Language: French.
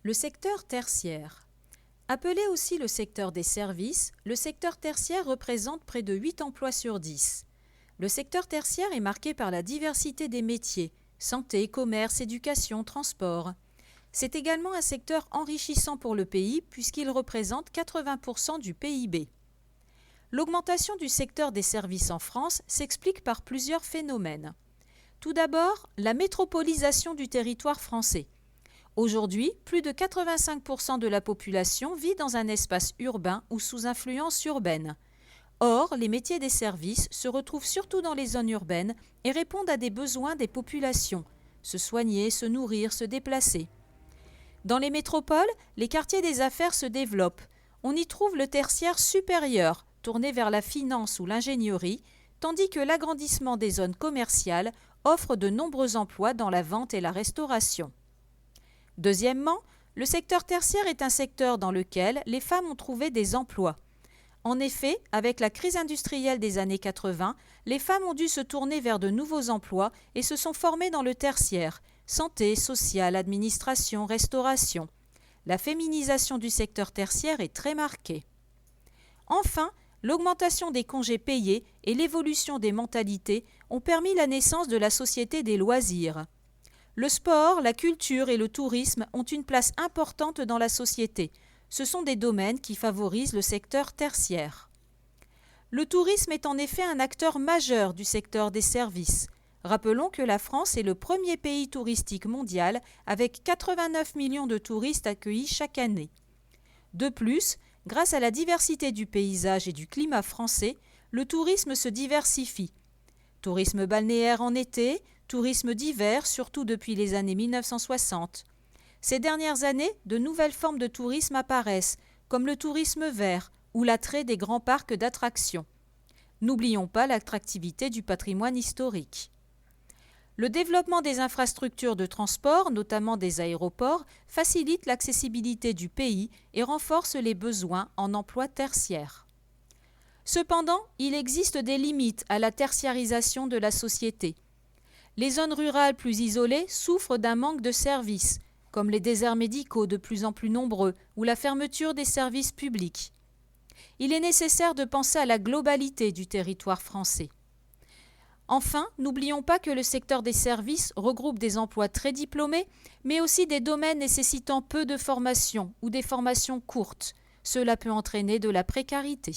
Le secteur tertiaire. Appelé aussi le secteur des services, le secteur tertiaire représente près de 8 emplois sur 10. Le secteur tertiaire est marqué par la diversité des métiers, santé, commerce, éducation, transport. C'est également un secteur enrichissant pour le pays puisqu'il représente 80% du PIB. L'augmentation du secteur des services en France s'explique par plusieurs phénomènes. Tout d'abord, la métropolisation du territoire français. Aujourd'hui, plus de 85% de la population vit dans un espace urbain ou sous influence urbaine. Or, les métiers des services se retrouvent surtout dans les zones urbaines et répondent à des besoins des populations, se soigner, se nourrir, se déplacer. Dans les métropoles, les quartiers des affaires se développent. On y trouve le tertiaire supérieur, tourné vers la finance ou l'ingénierie, tandis que l'agrandissement des zones commerciales offre de nombreux emplois dans la vente et la restauration. Deuxièmement, le secteur tertiaire est un secteur dans lequel les femmes ont trouvé des emplois. En effet, avec la crise industrielle des années 80, les femmes ont dû se tourner vers de nouveaux emplois et se sont formées dans le tertiaire, santé, sociale, administration, restauration. La féminisation du secteur tertiaire est très marquée. Enfin, l'augmentation des congés payés et l'évolution des mentalités ont permis la naissance de la société des loisirs. Le sport, la culture et le tourisme ont une place importante dans la société. Ce sont des domaines qui favorisent le secteur tertiaire. Le tourisme est en effet un acteur majeur du secteur des services. Rappelons que la France est le premier pays touristique mondial avec 89 millions de touristes accueillis chaque année. De plus, grâce à la diversité du paysage et du climat français, le tourisme se diversifie. Tourisme balnéaire en été, tourisme d'hiver, surtout depuis les années 1960. Ces dernières années, de nouvelles formes de tourisme apparaissent, comme le tourisme vert ou l'attrait des grands parcs d'attractions. N'oublions pas l'attractivité du patrimoine historique. Le développement des infrastructures de transport, notamment des aéroports, facilite l'accessibilité du pays et renforce les besoins en emplois tertiaires. Cependant, il existe des limites à la tertiarisation de la société. Les zones rurales plus isolées souffrent d'un manque de services, comme les déserts médicaux de plus en plus nombreux ou la fermeture des services publics. Il est nécessaire de penser à la globalité du territoire français. Enfin, n'oublions pas que le secteur des services regroupe des emplois très diplômés, mais aussi des domaines nécessitant peu de formation ou des formations courtes. Cela peut entraîner de la précarité.